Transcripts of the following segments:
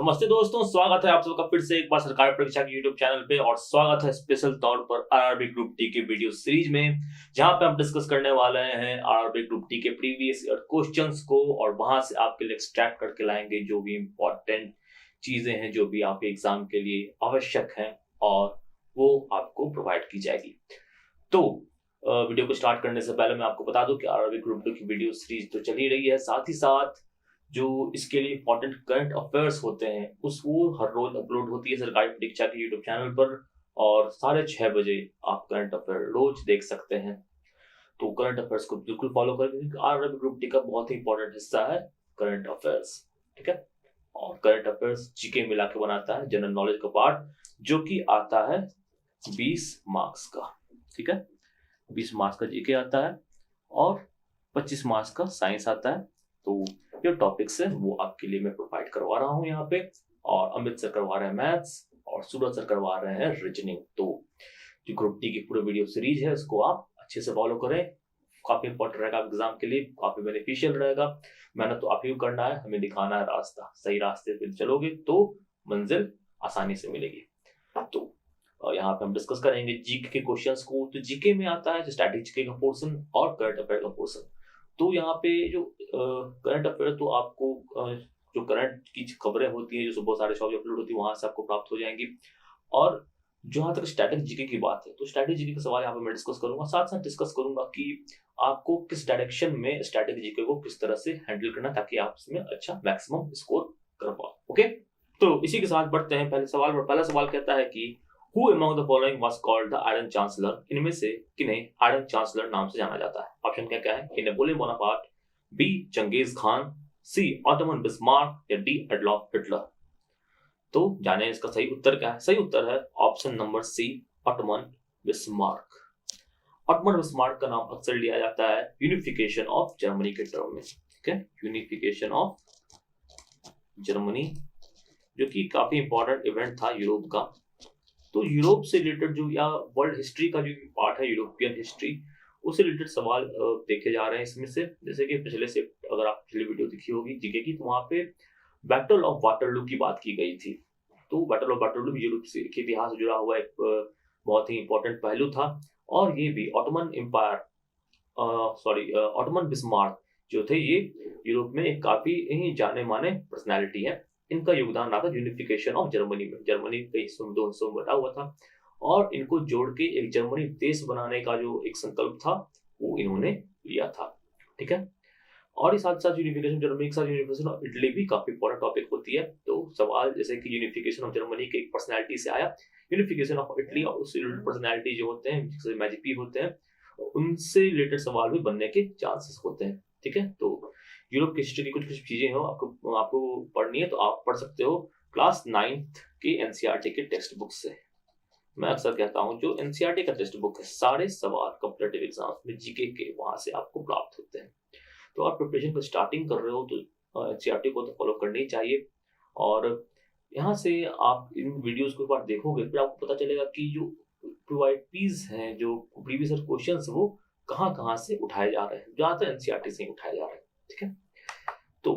नमस्ते दोस्तों, स्वागत है आप सबका फिर से एक बार सरकारी परीक्षा के यूट्यूब चैनल पे। और स्वागत है स्पेशल तौर पर आरआरबी ग्रुप डी के वीडियो सीरीज में, जहां पे हम डिस्कस करने वाले हैं आरआरबी ग्रुप डी के प्रीवियस ईयर क्वेश्चंस को, और वहां से आपके लिए एक्सट्रैक्ट करके लाएंगे जो भी इंपॉर्टेंट चीजें हैं जो भी आपके एग्जाम के लिए आवश्यक हैं, और वो आपको प्रोवाइड की जाएगी। तो वीडियो को स्टार्ट करने से पहले मैं आपको बता दूं कि आरआरबी ग्रुप डी की वीडियो सीरीज तो चल ही रही है, साथ ही साथ जो इसके लिए इंपॉर्टेंट करंट अफेयर्स होते हैं वो हर रोज अपलोड होती है सरकारी परीक्षा के यूट्यूब चैनल पर, और 6:30 बजे आप करंट अफेयर रोज देख सकते हैं। तो करंट अफेयर्स को बिल्कुल फॉलो करें, क्योंकि आरआरबी ग्रुप डी का बहुत ही इंपॉर्टेंट हिस्सा है करंट अफेयर्स। ठीक है, और करंट अफेयर्स जीके मिला के बनाता है जनरल नॉलेज का पार्ट, जो कि आता है 20 मार्क्स का। ठीक है, 20 मार्क्स का जीके आता है और 25 मार्क्स का साइंस आता है। तो जो टॉपिक्स है वो आपके लिए मैं प्रोवाइड करवा रहा हूँ यहाँ पे, और अमित सर करवा रहे हैं मैथ्स और सूरज सर करवा रहे हैं रीजनिंग। तो जो ग्रुप डी की पूरे वीडियो सीरीज है उसको आप अच्छे से फॉलो करें, काफी इंपॉर्टेंट रहेगा एग्जाम के लिए, काफी बेनिफिशियल रहेगा। मेहनत तो आप ही को करना है, हमें दिखाना है रास्ता, सही रास्ते पे चलोगे तो मंजिल आसानी से मिलेगी। तो यहाँ पे हम डिस्कस करेंगे जीके के क्वेश्चंस को। तो जीके में आता है स्ट्रैटेजी का पोर्शन और करंट अफेयर का पोर्शन। तो यहाँ पे जो करंट अफेयर, तो आपको जो करंट की खबरें होती हैं जो सुबह 6:30 बजे अपलोड होती है वहां से आपको प्राप्त हो जाएंगी। और जहां तक स्टैटिक जीके की बात है, तो स्टैटिक जीके का सवाल यहाँ पे मैं डिस्कस करूंगा, साथ साथ डिस्कस करूंगा कि आपको किस डायरेक्शन में स्टैटिक जीके को किस तरह से हैंडल करना, ताकि आप इसमें अच्छा मैक्सिमम स्कोर कर पाओ। ओके, तो इसी के साथ बढ़ते हैं पहले सवाल पर। पहला सवाल कहता है कि Who among the following was called the Iron Chancellor? इनमें से किन्हें आयरन चांसलर नाम से जाना जाता है? ऑप्शन क्या क्या है? A Napoleon Bonaparte, B Genghis Khan, C Ottoman Bismarck, या डी एडोल्फ हिटलर। तो जाने इसका सही उत्तर क्या है? सही उत्तर है option number C, Ottoman Bismarck. Otto von Bismarck का नाम अक्सर लिया जाता है यूनिफिकेशन ऑफ जर्मनी के टर्म में। ठीक है, यूनिफिकेशन ऑफ जर्मनी, जो कि काफी इंपॉर्टेंट इवेंट था यूरोप का। तो यूरोप से रिलेटेड जो, या वर्ल्ड हिस्ट्री का जो पार्ट है यूरोपियन हिस्ट्री, उससे रिलेटेड सवाल देखे जा रहे हैं इसमें से। जैसे कि अगर आप पिछली वीडियो देखी होगी जीके की, तो वहां पे बैटल ऑफ वाटरलू की बात की गई थी। तो बैटल ऑफ वाटरलू यूरोप के इतिहास से जुड़ा हुआ एक बहुत ही इंपॉर्टेंट पहलू था। और ये भी ऑटोमन एम्पायर, ऑटोमन बिस्मार्क जो थे, ये यूरोप में एक काफी ही जाने माने पर्सनैलिटी है। इनका योगदान रहा था यूनिफिकेशन ऑफ जर्मनी में। जर्मनी कई हिस्सों में, 2 हिस्सों में बटा हुआ था, और इनको जोड़ के एक जर्मनी देश बनाने का जो एक संकल्प था वो इन्होंने लिया था। ठीक है, और इस साथ यूनिफिकेशन जर्मनी के साथ यूनिफिकेशन ऑफ इटली भी काफी इंपॉर्टेंट टॉपिक होती है। तो सवाल जैसे कि यूनिफिकेशन ऑफ जर्मनी के एक पर्सनैलिटी से आया, यूनिफिकेशन ऑफ इटली और उससे रिलेटेड पर्सनैलिटी जो होते हैं, जैसे मैजिपी होते हैं, उनसे रिलेटेड सवाल भी बनने के चांसेस होते हैं। ठीक है, तो यूरोप की हिस्ट्री की कुछ चीजें हो आपको पढ़नी है तो आप पढ़ सकते हो क्लास 9th के एनसीईआरटी के टेक्स्ट बुक से। मैं अक्सर कहता हूं जो एनसीईआरटी का टेक्स्ट बुक है, सारे सवाल कॉम्पिटिटिव एग्जाम्स में जीके के वहां से आपको प्राप्त होते हैं। तो आप प्रिपरेशन को स्टार्टिंग कर रहे हो तो एनसीईआरटी को तो फॉलो करनी ही चाहिए। और यहाँ से आप इन वीडियोस को एक बार देखोगे, फिर आपको पता चलेगा कि जो प्रोवाइडीज हैं, जो प्रीवियस क्वेश्चंस, वो कहाँ से उठाए जा रहे हैं। ज्यादातर एनसीईआरटी से उठाए जा रहे हैं। ठीक है, तो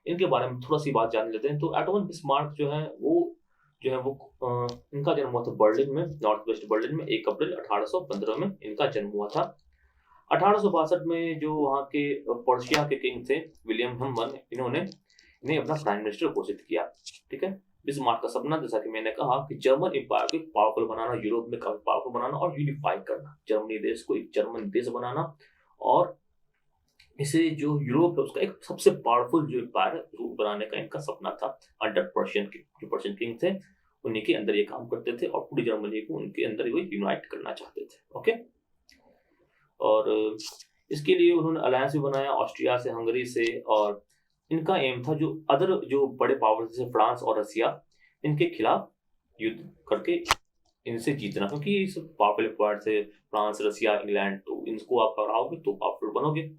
इनके बारे में थोड़ा सी बात जान लेते हैं। तो ऑटोमन बिस्मार्क जो है वो इनका जन्म हुआ था बर्लिन में, नॉर्थ वेस्ट बर्लिन में, 1 अप्रैल 1815 में इनका जन्म हुआ था। 1862 में जो वहाँ के पर्शिया के किंग थे विलियम हम्बन, इन्हें अपना प्राइम मिनिस्टर घोषित किया। ठीक है, बिस्मार्क का सपना, जैसा कि मैंने कहा, कि जर्मन एम्पायर को पावरफुल बनाना, यूरोप में काफी पावरफुल बनाना और यूनिफाई करना, जर्मनी देश को एक जर्मन देश बनाना, और इसे जो यूरोप है उसका एक सबसे पावरफुल जो एम्पायर रूप बनाने का इनका सपना था। अंडर पर्शियन जो पर्शियन किंग थे उन्हीं के अंदर ये काम करते थे, और पूरी जर्मनी को उनके अंदर वो यूनाइट करना चाहते थे। ओके, और इसके लिए उन्होंने अलायंस भी बनाया ऑस्ट्रिया से, हंगरी से, और इनका एम था जो बड़े पावर जैसे फ्रांस और रसिया, इनके खिलाफ युद्ध करके इनसे जीतना, क्योंकि ये सब पावरफुल एम्पायर थे, फ्रांस, रसिया, इंग्लैंड, तो इनको आप हराओगे तो पावरफुल बनोगे।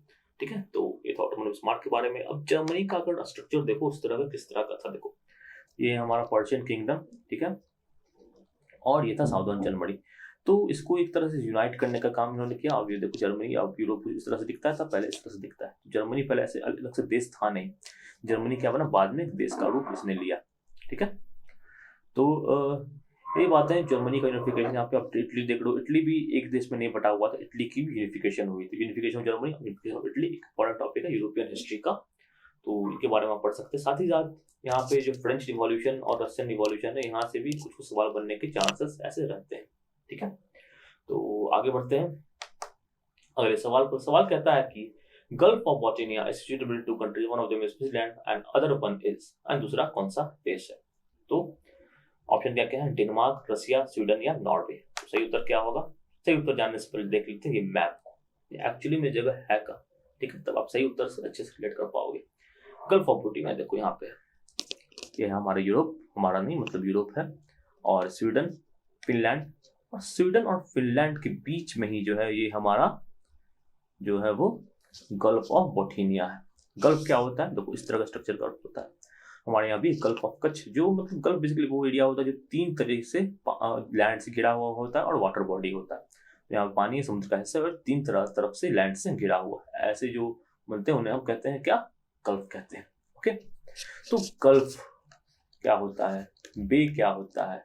ठीक है, तो ये था ऑटोमन बिस्मार्क के बारे में। अब जर्मनी का अगर स्ट्रक्चर देखो उस तरह का, किस तरह का था, देखो ये हमारा पर्शियन किंगडम, ठीक है, और ये था साउदर्न जर्मनी। तो इसको एक तरह से यूनाइट करने का काम इन्होंने किया। अब ये देखो जर्मनी, अब यूरोप इस तरह से दिखता था, पहले इस तरह से दिखता है। जर्मनी पहले ऐसे अलग से देश था नहीं, जर्मनी क्या बना, बाद में एक देश का रूप इसने लिया। ठीक है। तो ये बात है जर्मनी का यूनिफिकेशन। यहाँ पे आप इटली देख लो, इटली भी एक देश में नहीं बटा हुआ था, इटली की भी यूनिफिकेशन हुई थी। Unification of Germany, unification of Italy, एक इंपॉर्टेंट टॉपिक है यूरोपियन हिस्ट्री का, तो इनके बारे में आप पढ़ सकते हैं। साथ ही साथ यहाँ पे जो फ्रेंच रिवॉल्यूशन और रशियन रिवॉल्यूशन है, यहाँ से भी कुछ कुछ सवाल बनने के चांसेस ऐसे रहते हैं। ठीक है, तो आगे बढ़ते हैं अगले सवाल पर। सवाल कहता है कि gulf of Bosnia is situated between two countries, one of them is Switzerland and other one is, and दूसरा कौन सा देश है? तो ऑप्शन क्या क्या है? डेनमार्क, रसिया, स्वीडन या नॉर्वे। तो सही उत्तर क्या होगा? सही उत्तर जानने से पहले देख लेते हैं ये मैप को, एक्चुअली में जगह है कहाँ। ठीक है, तब आप सही उत्तर से अच्छे से रिलेट कर पाओगे। गल्फ ऑफ बोस्निया देखो यहाँ पे, ये है हमारा यूरोप, हमारा नहीं मतलब यूरोप है, और स्वीडन, फिनलैंड, और स्वीडन और फिनलैंड के बीच में ही जो है ये हमारा जो है वो गल्फ ऑफ बोस्निया है। गल्फ क्या होता है? देखो इस तरह का स्ट्रक्चर गल्फ होता है। हमारे यहाँ भी गल्फ ऑफ कच्छ, जो मतलब गल्फ बेसिकली वो एरिया होता है जो 3 तरीके से लैंड से घिरा हुआ होता है और वाटर बॉडी होता है। तो यहाँ पानी समुद्र का हिस्सा और 3 तरफ से लैंड से घिरा हुआ है। ऐसे जो बनते हैं उन्हें हम कहते हैं क्या? गल्फ कहते हैं। ओके, तो गल्फ क्या होता है, बे क्या होता है,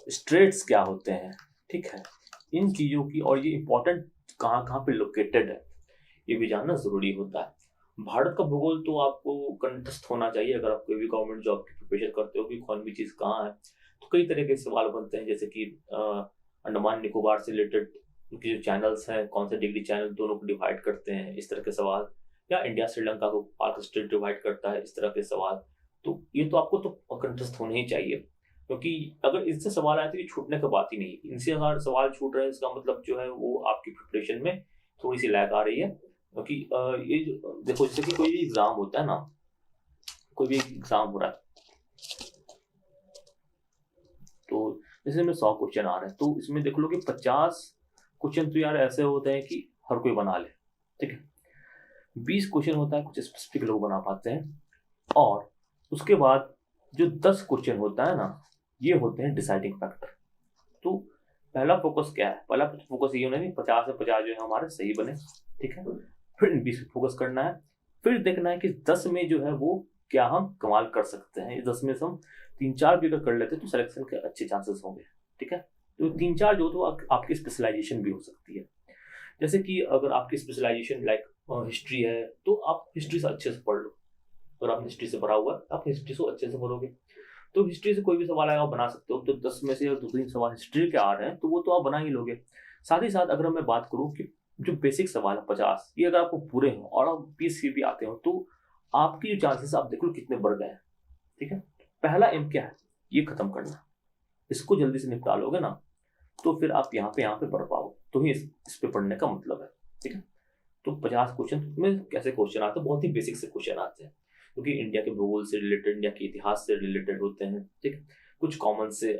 स्ट्रेट्स क्या होते हैं, ठीक है, इन चीजों की, और ये इंपॉर्टेंट कहाँ कहाँ पे लोकेटेड है ये भी जानना जरूरी होता है। भारत का भूगोल तो आपको कंठस्थ होना चाहिए अगर आप कोई भी गवर्नमेंट जॉब की प्रिपरेशन करते हो कि कौन भी चीज कहाँ है। तो कई तरह के सवाल बनते हैं, जैसे कि अंडमान निकोबार से रिलेटेड उनके जो चैनल्स हैं, कौन से डिग्री चैनल दोनों को डिवाइड करते हैं, इस तरह के सवाल, या इंडिया श्रीलंका को पाक स्टेट डिवाइड करता है, इस तरह के सवाल। तो ये तो आपको तो कंठस्थ होने ही चाहिए, क्योंकि अगर इससे सवाल आए तो ये छूटने की बात ही नहीं। इनसे अगर सवाल छूट रहे हैं इसका मतलब जो है वो आपकी प्रिपरेशन में थोड़ी सी लैग आ रही है। क्योंकि ये जो देखो, जैसे कि कोई भी एग्जाम होता है ना, कोई भी एग्जाम हो रहा है, तो जैसे में 100 क्वेश्चन आ रहे हैं, तो इसमें देख लो कि 50 क्वेश्चन तो यार ऐसे होते हैं कि हर कोई बना ले, ठीक है। 20 क्वेश्चन होता है कुछ स्पेसिफिक लोग बना पाते हैं, और उसके बाद जो 10 क्वेश्चन होता है ना, ये होते हैं डिसाइडिंग फैक्टर। तो पहला फोकस क्या है? पहला फोकस ये होना है 50 से 50 जो है हमारे सही बने, ठीक है। फिर 20 पे फोकस करना है, फिर देखना है कि 10 में जो है वो क्या हम कमाल कर सकते हैं। 10 में से हम 3-4 भी अगर कर लेते हैं तो सिलेक्शन के अच्छे चांसेस होंगे, ठीक है। तो 3-4 जो तो आपकी स्पेशलाइजेशन भी हो सकती है। जैसे कि अगर आपकी स्पेशलाइजेशन लाइक हिस्ट्री है, तो आप हिस्ट्री से अच्छे से पढ़ लो। अगर आप हिस्ट्री से भरा हुआ है, आप हिस्ट्री से अच्छे से भरोगे, तो हिस्ट्री से कोई भी सवाल आएगा आप बना सकते हो। तो 10 में से अगर 2-3 सवाल हिस्ट्री के आ रहे हैं तो वो तो आप बना ही लोगे। साथ ही साथ अगर मैं बात करूँ कि जो बेसिक सवाल है 50, ये अगर आपको पूरे हो और आप 20 के भी आते हो, तो आपकी जो चांसेस आप देख लो कितने बढ़ गए हैं, ठीक है। पहला एम क्या है? ये खत्म करना। इसको जल्दी से निपटा लोगे ना, तो फिर आप यहाँ पे बढ़ पाओ, तो ही इस पे पढ़ने का मतलब है, ठीक है। तो 50 क्वेश्चन में कैसे क्वेश्चन आते हैं? बहुत ही बेसिक से क्वेश्चन आते हैं, क्योंकि इंडिया के भूगोल से रिलेटेड, इंडिया के इतिहास से रिलेटेड होते हैं, ठीक है। कुछ कॉमन से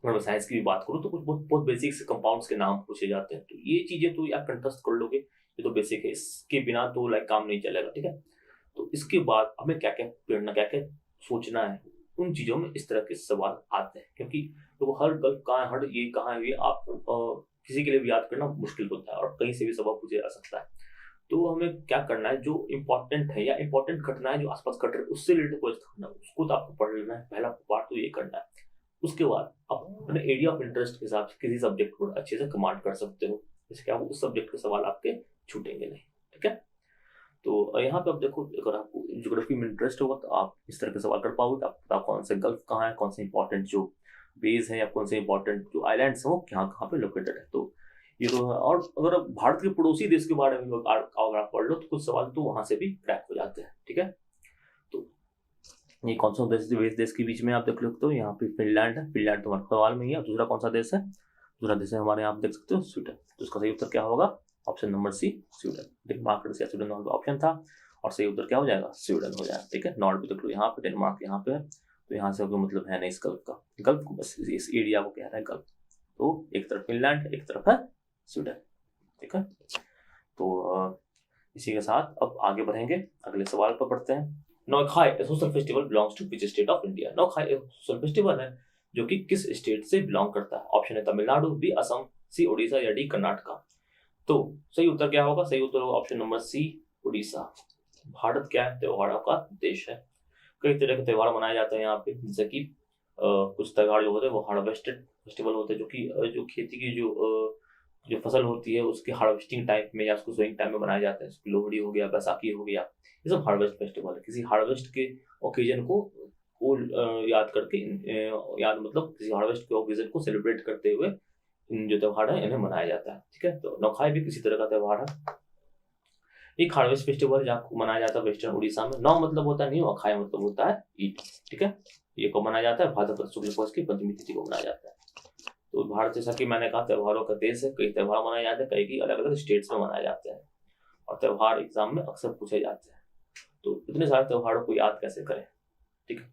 अगर मैं साइंस की भी बात करूँ तो कुछ बहुत बहुत बेसिक से कंपाउंड्स के नाम पूछे जाते हैं। तो ये चीजें तो आप कंठस्थ कर लोगे, ये तो बेसिक है, इसके बिना तो लाइक काम नहीं चलेगा, ठीक है। तो इसके बाद हमें क्या क्या पढ़ना, क्या क्या सोचना है, उन चीजों में इस तरह के सवाल आते हैं। क्योंकि तो हर गल्फ कहाँ है, हर ये कहाँ है, ये आप किसी के लिए भी याद करना मुश्किल होता है, और कहीं से भी सवाल पूछे जा सकता है। तो हमें क्या करना है, जो इंपॉर्टेंट है या इंपॉर्टेंट घटनाएं जो आसपास घट रही है उससे रिलेटेड क्वेश्चन करना है, उसको तो आपको पढ़ लेना है। पहला पार्ट तो ये करना है। उसके बाद आप अपने एरिया ऑफ इंटरेस्ट के हिसाब से किसी सब्जेक्ट को अच्छे से कमांड कर सकते हो, जैसे कि आपको उस सब्जेक्ट के सवाल आपके छूटेंगे नहीं, ठीक है। तो यहाँ पे आप देखो, अगर आपको ज्योग्राफी में इंटरेस्ट होगा तो आप इस तरह के सवाल कर पाओगे। आप बताओ कौन से गल्फ कहाँ है, कौन से इंपॉर्टेंट जो बेस है, या कौन से इंपॉर्टेंट जो आइलैंड्स हैं वो कहाँ कहाँ पे लोकेटेड है। तो ये तो है। और अगर भारत के पड़ोसी देश के बारे में अगर आप पढ़ लो तो कुछ सवाल तो वहां से भी क्रैक हो जाते हैं, ठीक है। तो ये कौन सा देश के बीच में आप देख सकते हो, यहाँ पे फिनलैंड है, फिनलैंड तुम्हारे सवाल में ही है। दूसरा कौन सा देश है? दूसरा देश है हमारे यहाँ आप देख सकते हो स्वीडन। तो इसका सही उत्तर क्या होगा? Option number C, Sweden. Denmark Russia Sweden option था, और सही उत्तर क्या हो जाएगा? स्वीडन हो जाएगा, ठीक है। नॉर्थ भी देख लो, यहाँ पे डेनमार्क यहाँ पे है, तो यहाँ से कोई मतलब है नहीं इस गल्फ का। गल्फ को बस इस एरिया को कह रहा है गल्फ। तो एक तरफ फिनलैंड, एक तरफ है स्वीडन, ठीक है। तो इसी के साथ अब आगे बढ़ेंगे, अगले सवाल पर पढ़ते हैं। Nuakhai social festival belongs to which state of India? Nuakhai एक सोशल फेस्टिवल है जो कि किस स्टेट से बिलोंग करता है? ऑप्शन है तमिलनाडु, बी असम, सी उड़ीसा, या डी कर्नाटका। तो सही उत्तर क्या होगा? सही उत्तर होगा option number C, Orissa. Bharat क्या है? त्योहारों का देश है। कई तरह के त्यौहार मनाए जाते हैं यहाँ पे, जैसे कि कुछ त्यौहार जो होते हैं वो हार्वेस्टेड फेस्टिवल होते हैं, जो कि जो खेती की जो फसल होती है उसके हार्वेस्टिंग टाइम में या उसको सोइंग टाइम में मनाए जाते हैं। जैसे लोहड़ी हो गया, बैसाखी हो गया, ये सब हार्वेस्ट फेस्टिवल है। किसी हार्वेस्ट के ओकेजन को याद करके याद मतलब किसी हार्वेस्ट के ओकेजन को सेलिब्रेट करते हुए इन जो त्यौहार है इन्हें मनाया जाता है। ठीक है, तो नौखाई भी किसी तरह का त्यौहार है। एक हार्वेस्ट फेस्टिवल जहाँ मनाया जाता है वेस्टर्न उड़ीसा में। नौ मतलब होता है न्यू, अखाई मतलब होता है ईद। ठीक है, ये कब मनाया जाता है? भाद्रपद शुक्ल पक्ष की पंचमी तिथि को मनाया जाता है। तो भारत जैसा कि मैंने कहा त्योहारों का देश है, कई त्यौहार मनाए जाते हैं, कई की अलग अलग स्टेट्स में मनाए जाते हैं, और त्यौहार एग्जाम में अक्सर पूछे जाते हैं। तो इतने सारे त्योहारों को याद कैसे करें? ठीक है,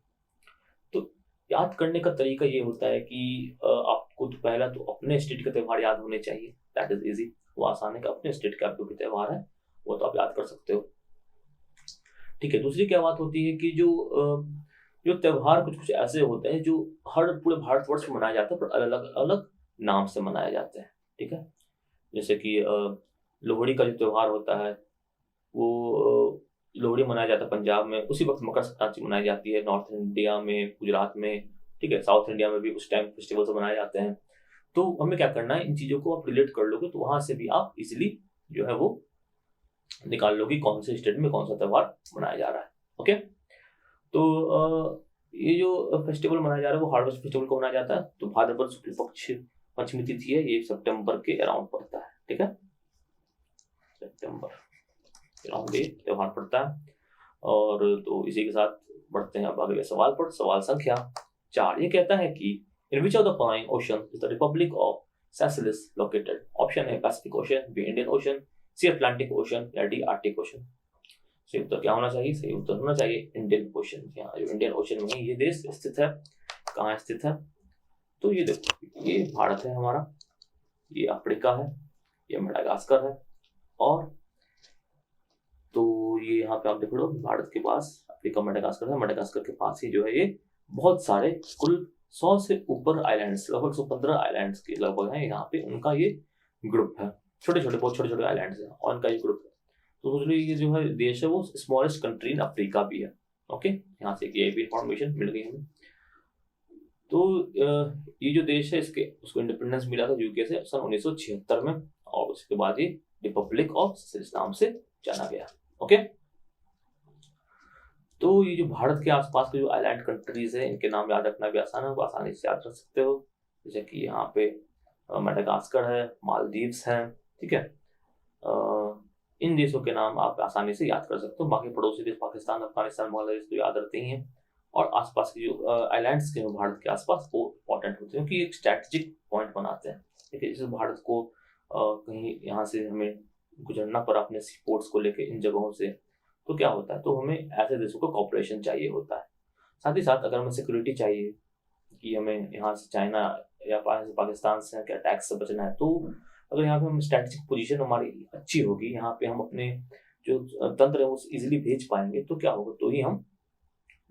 तो याद करने का तरीका ये होता है कि आपको तो पहला तो अपने स्टेट के त्यौहार याद होने चाहिए, दैट इज इजी। वो आसान है कि अपने स्टेट के आपको त्यौहार है वो तो आप याद कर सकते हो। ठीक है, दूसरी क्या बात होती है कि जो त्यौहार कुछ कुछ ऐसे होते हैं जो हर पूरे भारतवर्ष में मनाए जाते हैं, पर अलग अलग नाम से मनाए जाते हैं। ठीक है, जैसे कि लोहड़ी का जो त्यौहार होता है वो लोहड़ी मनाया जाता है पंजाब में, उसी वक्त मकर संक्रांति मनाई जाती है नॉर्थ इंडिया में, गुजरात में। ठीक है, साउथ इंडिया में भी उस टाइम फेस्टिवल्स मनाए जाते हैं। तो हमें क्या करना है, इन चीजों को आप रिलेट कर लोगे तो वहां से भी आप इजिली जो है वो निकाल लोगे कौन से स्टेट में कौन सा त्यौहार मनाया जा रहा है। ओके, तो ये जो फेस्टिवल मनाया जा रहा है वो हार्वेस्ट फेस्टिवल को मनाया जाता है। तो भाद्रपद शुक्ल पक्ष पंचमी तिथि है, ये सितंबर के अराउंड पड़ता है। ठीक है, सितंबर अराउंड ये त्यौहार पड़ता है। और तो इसी के साथ बढ़ते हैं अब अगले सवाल पर। सवाल संख्या 4 ये कहता है कि in which of the following ocean is the Republic of Seychelles located? Option है Pacific Ocean, B Indian Ocean, C Atlantic Ocean, या डी आर्टिक ओशन। सही उत्तर क्या होना चाहिए? सही उत्तर होना चाहिए इंडियन ओशन। यहाँ जो इंडियन ओशन में ये देश स्थित है, कहाँ स्थित है? तो ये देखो, ये भारत है हमारा, ये अफ्रीका है, ये मेडागास्कर है, और तो ये यहाँ पे आप देख लो भारत के पास अफ्रीका मेडागास्कर है, मेडागास्कर के पास ही जो है ये बहुत सारे कुल 100 से ऊपर आइलैंड्स, लगभग 115 आइलैंड्स के लगभग हैं यहाँ पे, उनका ये ग्रुप है। छोटे छोटे बहुत छोटे छोटे आइलैंड्स हैं और उनका ये ग्रुप है। तो सोच लो ये जो है देश है वो स्मॉलेस्ट कंट्री इन अफ्रीका भी है। ओके, यहाँ से ये भी इंफॉर्मेशन मिल गई हमें। तो ये जो देश है इसके उसको इंडिपेंडेंस मिला था यूके से सन 1976 में, और उसके बाद ये रिपब्लिक ऑफ सेशेल्स नाम से जाना गया। ओके, तो ये जो भारत के आसपास के जो आइलैंड कंट्रीज है इनके नाम याद रखना भी आसान है, आप आसानी से याद रख सकते हो। जैसे कि यहाँ पे मेडागास्कर है, मालदीव्स है। ठीक है, इन देशों के नाम आप आसानी से याद कर सकते हो। बाकी पड़ोसी देश पाकिस्तान, अफगानिस्तान, बांग्लादेश तो याद रहते ही हैं। और आसपास के जो आइलैंड्स के भारत के आसपास वो इंपॉर्टेंट होते हैं क्योंकि एक स्ट्रैटेजिक पॉइंट बनाते हैं। ठीक है, जैसे भारत को कहीं यहाँ से हमें गुजरना पड़ा अपने पोर्ट्स को लेके इन जगहों से, तो क्या होता है, तो हमें ऐसे देशों को कॉपरेशन चाहिए होता है। साथ ही साथ अगर हमें सिक्योरिटी चाहिए कि हमें यहाँ से चाइना या पाकिस्तान से क्या टैक्स से बचना है, तो अगर यहाँ पे हम स्ट्रैटेजिक पोजीशन हमारी अच्छी होगी, यहाँ पे हम अपने जो तंत्र है वो इजिली भेज पाएंगे, तो क्या होगा, तो ही हम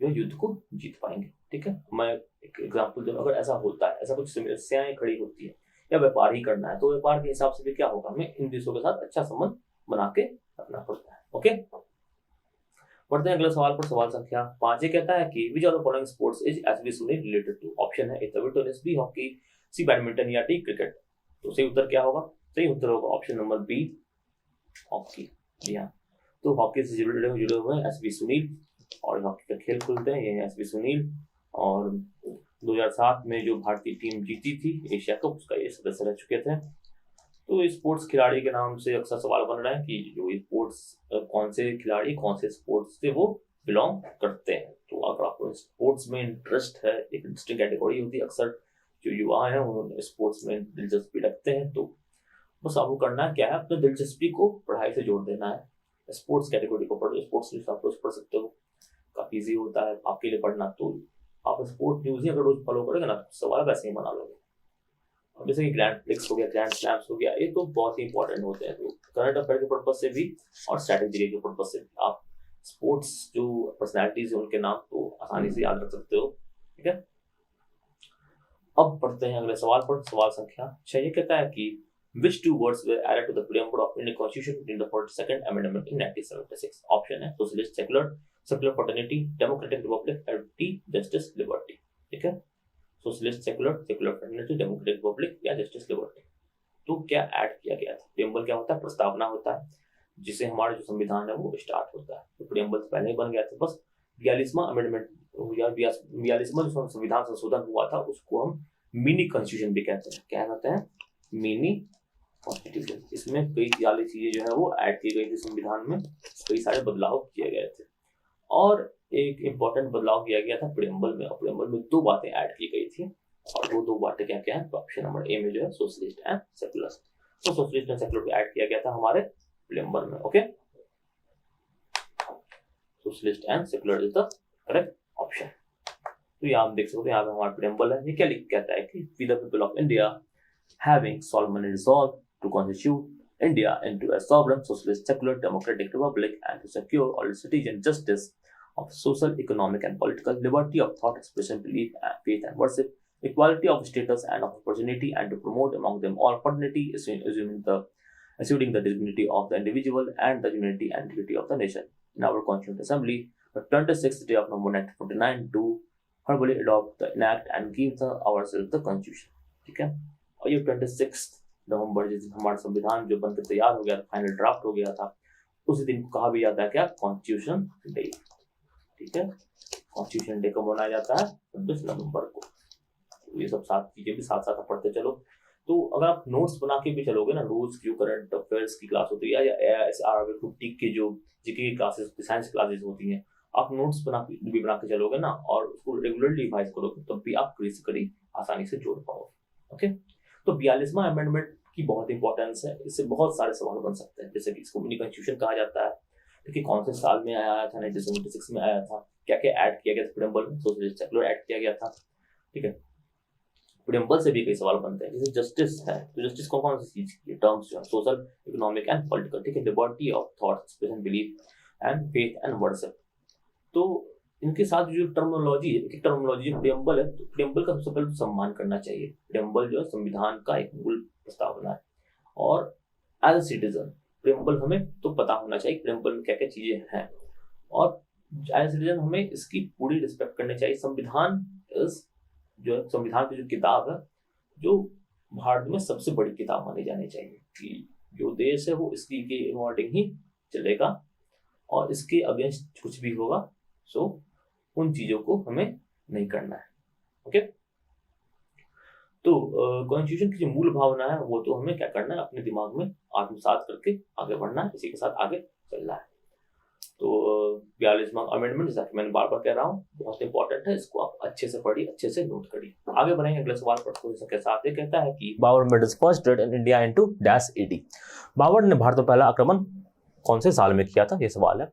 जो युद्ध को जीत पाएंगे। ठीक है, मैं एक एग्जाम्पल दूं, अगर ऐसा होता है, ऐसा कुछ समस्याएं खड़ी होती है या व्यापार ही करना है, तो व्यापार के हिसाब से भी क्या होगा, हमें इन देशों के साथ अच्छा संबंध बना के रखना पड़ता है। ओके, बढ़ते हैं अगले सवाल पर। सवाल संख्या 5 ये कहता है कि which of the following sports is SB Sunil related to? Option है A table tennis, B hockey, C badminton, या डी क्रिकेट। तो सही उत्तर क्या होगा? सही उत्तर होगा ऑप्शन नंबर बी, हॉकी। जी हाँ, तो हॉकी से जुड़े हुए हैं एसबी सुनील, और हॉकी का खेल खुलते हैं ये एसबी सुनील। और 2007 में जो भारतीय टीम जीती थी एशिया कप, उसका ये सदस्य रह चुके थे। तो स्पोर्ट्स खिलाड़ी के नाम से अक्सर सवाल बन रहा है कि जो स्पोर्ट्स कौन से खिलाड़ी कौन से स्पोर्ट्स से वो बिलोंग करते हैं। तो अगर आपको स्पोर्ट्स में इंटरेस्ट है, एक इंटरेस्टिंग कैटेगरी होती है, अक्सर जो युवा हैं उन्होंने स्पोर्ट्स में दिलचस्पी रखते हैं, तो बस आपको करना है क्या है, अपने दिलचस्पी को पढ़ाई से जोड़ देना है। स्पोर्ट्स कैटेगरी को पढ़ो, स्पोर्ट्स न्यूज आप रोज पढ़ सकते हो, काफी ईजी होता है आपके लिए पढ़ना। तो आप स्पोर्ट न्यूज ही अगर रोज फॉलो करोगे ना, तो सवाल वैसे ही बना लोगे। जैसे कि ग्रैंड प्रिक्स हो गया, ग्रैंड स्लैम्स हो गया, ये तो बहुत ही इंपॉर्टेंट होते हैं। तो करंट अफेयर के पर्पज से भी और स्ट्रैटेजी के पर्पज से भी आप स्पोर्ट्स जो पर्सनैलिटीज है उनके नाम तो आसानी से याद रख सकते हो। ठीक है, अब पढ़ते हैं अगले सवाल पर। सवाल संख्या 6 ये कहता है कि which two words were added to the preamble of Indian Constitution in the 42nd Amendment in 1976? Option है socialist, secular, secular fraternity, democratic Republic, justice, liberty. ठीक है, socialist, secular, secular fraternity, democratic Republic या justice, liberty. तो क्या add किया गया था? Preamble क्या होता है? प्रस्तावना होता है जिसे हमारा जो संविधान है वो स्टार्ट होता है। तो प्रीएम्बल पहले ही बन गया था, बस 42वां अमेंडमेंट या 42वां जो संविधान संशोधन हुआ था उसको हम मिनी कॉन्स्टिट्यूशन भी कहते हैं। क्या कहते हैं? Mini constitution. इसमें कई सारी चीजें जो है वो ऐड की गई थी संविधान में, कई सारे बदलाव किए गए थे। और एक इम्पोर्टेंट बदलाव किया गया था प्रीएम्बल में, और प्रीएम्बल में 2 बातें ऐड की गई थी, और वो 2 बातें क्या क्या है? तो ऑप्शन नंबर ए में जो है सोशलिस्ट एंड सेक्युलर। तो सोशलिस्ट एंड सेक्युलर को ऐड किया गया था हमारे प्रीएम्बल में। Okay, socialist and secular is the correct option. तो यहाँ आप देख सकते हैं, यहाँ पे हमारा प्रीएम्बल है। ये क्या लिख कहता है कि we the people of India having solemnly resolved to constitute India into a sovereign, socialist, secular, democratic republic, and to secure all its citizens justice of social, economic, and political liberty of thought, expression, belief, and faith and worship, equality of status and of opportunity, and to promote among them all fraternity, assuring the dignity of the individual and the unity and integrity of the nation. In our Constituent Assembly, the 26th day of November 1949, do verbally adopt the enact and give ourselves the Constitution. ठीक है, और ये 26 नवंबर जिस दिन हमारा संविधान जो बनकर तैयार हो गया था, फाइनल ड्राफ्ट हो गया था, उसी दिन को कहा भी जाता है क्या? Constitution day. ठीक है, कॉन्स्टिट्यूशन डे कब मनाया जाता है? 26 नवंबर को। तो ये सब 7 चीजें भी साथ साथ पढ़ते चलो। तो अगर आप नोट्स बना के भी चलोगे ना, रोज की जो करंट अफेयर्स की क्लास होती है या आरआरबी ग्रुप टी की जो जीके की क्लासेस होती है, साइंस क्लासेस होती हैं, आप नोट्स बना के चलोगे ना और उसको रेगुलरली रिवाइज करोगे, तब भी आप कड़ी आसानी से जोड़ पाओगे। ओके, तो 42वां अमेंडमेंट की बहुत इंपॉर्टेंस है, इससे बहुत सारे सवाल बन सकते हैं, जैसे कि इसको मिनी कॉन्स्टिट्यूशन कहा जाता है। देखिए कौन से साल में आया था? 1976 में आया था। क्या क्या ऐड किया गया था प्रीएम्बल में? सोशलिस्ट, सेक्युलर ऐड किया गया था। ठीक है, प्रीएम्बल से भी कई सवाल बनते हैं, जैसे जस्टिस है, तो जस्टिस कौन सी चीज की टर्म्स जो है? Social, economic and political. ठीक है, liberty of thought, expression, belief and faith and worship. तो इनके साथ जो टर्मिनोलॉजी है, टर्मिनोलॉजी जो प्रीएम्बल है, तो प्रीएम्बल का सबसे पहले तो सम्मान करना चाहिए। प्रीएम्बल जो है संविधान का एक मूल प्रस्तावना है, और एज ए सिटीजन प्रीएम्बल हमें तो पता होना चाहिए प्रीएम्बल में क्या क्या चीजें हैं, और एज ए सिटीजन हमें इसकी पूरी रिस्पेक्ट करनी चाहिए। संविधान जो संविधान की जो किताब है, जो भारत में सबसे बड़ी किताब मानी जानी चाहिए, कि जो देश है वो इसकी के अकॉर्डिंग ही चलेगा, और इसके अगेंस्ट कुछ भी होगा सो उन चीजों को हमें नहीं करना है। ओके, तो कॉन्स्टिट्यूशन की जो मूल भावना है वो तो हमें क्या करना है? अपने दिमाग में आत्मसात करके आगे बढ़ना है, इसी के साथ आगे चलना है। तो 42वां अमेंडमेंट, जैसा कि मैंने बार बार कह रहा हूँ, बहुत इंपॉर्टेंट है, इसको आप अच्छे से पढ़िए, अच्छे से नोट करिए। आगे बढ़ेंगे अगले सवाल पर। इसके साथ ये कहता है कि Babur made his first raid in India into -AD। Babur ने भारत पर पहला आक्रमण कौन से साल में किया था? ये सवाल है।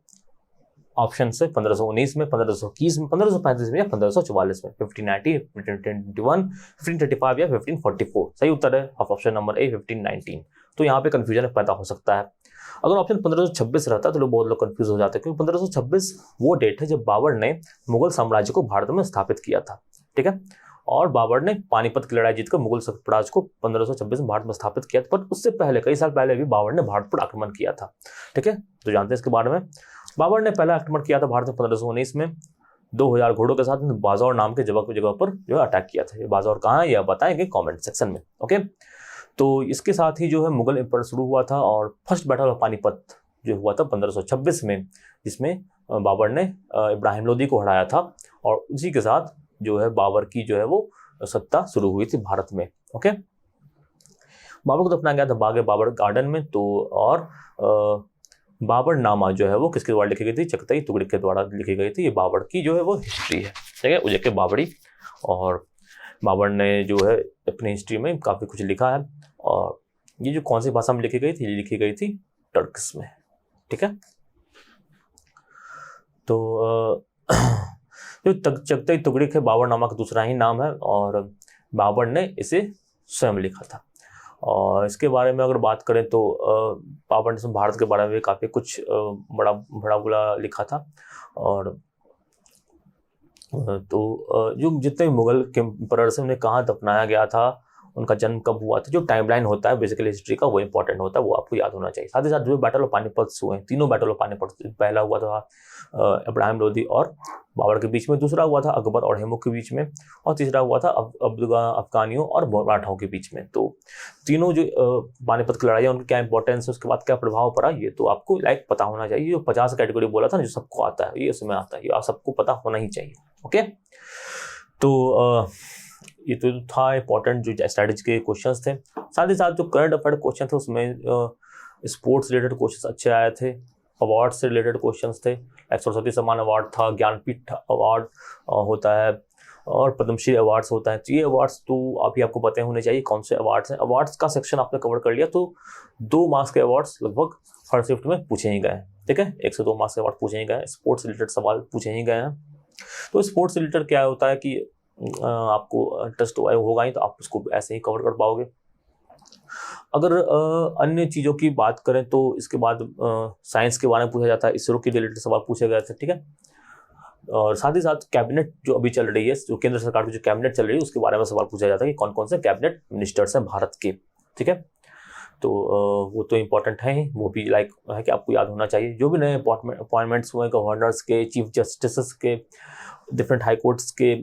ऑप्शन से 1519 में, 1521 में, 1535 में या 1544 में, 1590, 1521, 1535 या 1544। सही उत्तर है ऑप्शन नंबर ए 1519। तो यहाँ पे कंफ्यूजन पैदा हो सकता है। अगर ऑप्शन 1526 रहता तो लोग बहुत लोग कंफ्यूज हो जाते हैं, क्योंकि 1526 वो डेट है जब बाबर ने मुगल साम्राज्य को भारत में स्थापित किया था। ठीक है, और बाबर ने पानीपत की लड़ाई जीतकर मुगल साम्राज्य को 1526 में भारत में स्थापित किया था। पर उससे पहले कई साल पहले भी बाबर ने भारत पर आक्रमण किया था। ठीक है, तो जानते हैं इसके बारे में। बाबर ने पहला आक्रमण किया था भारत में 1519 में 2000 घोड़ों के साथ बाजौर नाम के जगह पर जो है अटैक किया था। ये बाजौर कहाँ है यह बताएंगे कमेंट सेक्शन में। ओके, तो इसके साथ ही जो है मुगल एम्पायर शुरू हुआ था, और फर्स्ट बैटल ऑफ पानीपत जो हुआ था 1526 में, जिसमें बाबर ने इब्राहिम लोदी को हराया था, और उसी के साथ जो है बाबर की जो है वो सत्ता शुरू हुई थी भारत में। ओके, बाबर को दफनाया गया था बाग बाबर गार्डन में। तो और बाबर नामा जो है वो किसके द्वारा लिखी गई थी? चगताई तुगलक के द्वारा लिखी गई थी। ये बाबर की जो है वो हिस्ट्री है, ठीक है, उजैके बाबरी। और बाबर ने जो है अपनी हिस्ट्री में काफ़ी कुछ लिखा है, और ये जो कौन सी भाषा में लिखी गई थी? ये लिखी गई थी टर्किश में। ठीक है, तो जो चगताई तुगलक है बाबर नामा का दूसरा ही नाम है, और बाबर ने इसे स्वयं लिखा था। और इसके बारे में अगर बात करें तो बाबर ने भारत के बारे में काफ़ी कुछ बड़ा बुरा लिखा था। और तो जो जितने मुगल के एम्परर से उन्हें कहाँ दफनाया गया था उनका जन्म कब हुआ था, जो टाइमलाइन होता है बेसिकली हिस्ट्री का वो इंपॉर्टेंट होता है, वो आपको याद होना चाहिए। साथ ही साथ जो बैटल ऑफ पानीपत हुए हैं, तीनों बैटल ऑफ पानीपत, पहला हुआ था इब्राहिम लोदी और बाबर के बीच में, दूसरा हुआ था अकबर और हैमू के बीच में, और तीसरा हुआ था अफगानियों और मराठाओं के बीच में। तो तीनों जो पानीपत की लड़ाई है उनकी क्या इंपॉर्टेंस है, उसके बाद क्या प्रभाव पड़ा, ये तो आपको पता होना चाहिए। जो 50 कैटेगरी बोला था ना, जो सबको आता है ये उसमें आता है, ये सबको पता होना ही चाहिए। ओके, तो ये तो था इंपॉर्टेंट जो स्ट्रैटेजी के क्वेश्चंस थे। साथ ही साथ जो करंट अफेयर क्वेश्चन थे उसमें स्पोर्ट्स रिलेटेड क्वेश्चंस अच्छे आए थे, अवार्ड से रिलेटेड क्वेश्चंस थे, लाइक सरस्वती सम्मान अवार्ड था, ज्ञानपीठ अवार्ड होता है और पद्मश्री अवार्ड्स होता है। तो ये अवार्ड्स तो अभी आपको पता होने चाहिए कौन से अवार्ड्स हैं। अवार्ड्स का सेक्शन आपने कवर कर लिया तो 2 मार्क्स के अवार्ड्स लगभग हर शिफ्ट में पूछे ही गए हैं। ठीक है, 1 से 2 मार्क्स के अवार्ड पूछे ही गए हैं, स्पोर्ट्स रिलेटेड सवाल पूछे ही गए हैं। तो स्पोर्ट्स रिलेटेड क्या होता है कि आपको इंटरेस्ट होगा ही तो आप उसको ऐसे ही कवर कर पाओगे। अगर अन्य चीज़ों की बात करें तो इसके बाद साइंस के बारे में पूछा जाता है, इसरो के रिलेटेड सवाल पूछे गए थे। ठीक है, और साथ ही साथ कैबिनेट जो अभी चल रही है, जो केंद्र सरकार की जो कैबिनेट चल रही है उसके बारे में सवाल पूछा जाता है कि कौन कौन से कैबिनेट मिनिस्टर्स हैं भारत के। ठीक है, तो वो तो इम्पोर्टेंट है, वो भी लाइक है कि आपको याद होना चाहिए। जो भी नए अपॉइंटमेंट्स हुए गवर्नर्स के, चीफ जस्टिस के, डिफरेंट हाई कोर्ट्स के,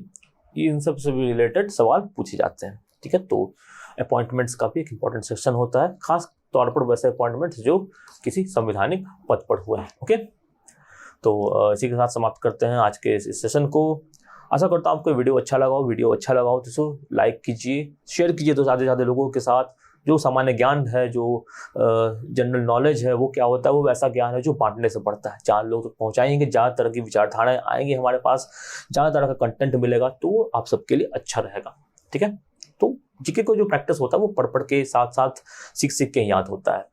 इन सब से भी रिलेटेड सवाल पूछे जाते हैं। ठीक है, तो अपॉइंटमेंट्स का भी एक इम्पॉर्टेंट सेक्शन होता है, खास तौर पर वैसे अपॉइंटमेंट्स जो किसी संवैधानिक पद पर हुए हैं। ओके, तो इसी के साथ समाप्त करते हैं आज के इस सेशन को। आशा करता हूँ आपको वीडियो अच्छा लगा हो। वीडियो अच्छा लगा हो तो इसको लाइक कीजिए, शेयर कीजिए तो ज़्यादा से ज़्यादा लोगों के साथ। जो सामान्य ज्ञान है, जो जनरल नॉलेज है, वो क्या होता है, वो वैसा ज्ञान है जो बांटने से बढ़ता है। 4 लोग तक पहुँचाएंगे, ज़्यादा तरह की विचारधाराएँ आएंगी हमारे पास, ज़्यादा तरह का कंटेंट मिलेगा, तो आप सबके लिए अच्छा रहेगा। ठीक है, तो जीके को जो प्रैक्टिस होता है वो पढ़ के साथ साथ सीख के याद होता है।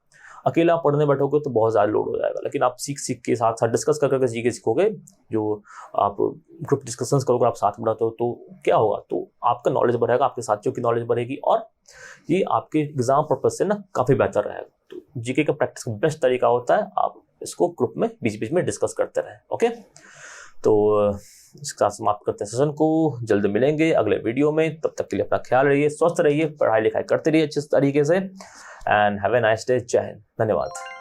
अकेला पढ़ने बैठोगे तो बहुत ज़्यादा लोड हो जाएगा, लेकिन आप सीख के साथ साथ डिस्कस करके जीके सीखोगे। जो आप ग्रुप डिस्कशंस करोगे, आप साथ में रहते हो तो क्या होगा, तो आपका नॉलेज बढ़ेगा, आपके साथियों की नॉलेज बढ़ेगी और ये आपके एग्जाम पर्पज से ना काफ़ी बेहतर रहेगा। तो जीके का प्रैक्टिस का बेस्ट तरीका होता है आप इसको ग्रुप में बीच बीच में डिस्कस करते रहें। ओके, तो इसके साथ समाप्त करते हैं सेशन को। जल्द मिलेंगे अगले वीडियो में, तब तक के लिए अपना ख्याल रहिए, स्वस्थ रहिए, पढ़ाई लिखाई करते रहिए अच्छे तरीके से, and have a nice day. जय हिंद, धन्यवाद।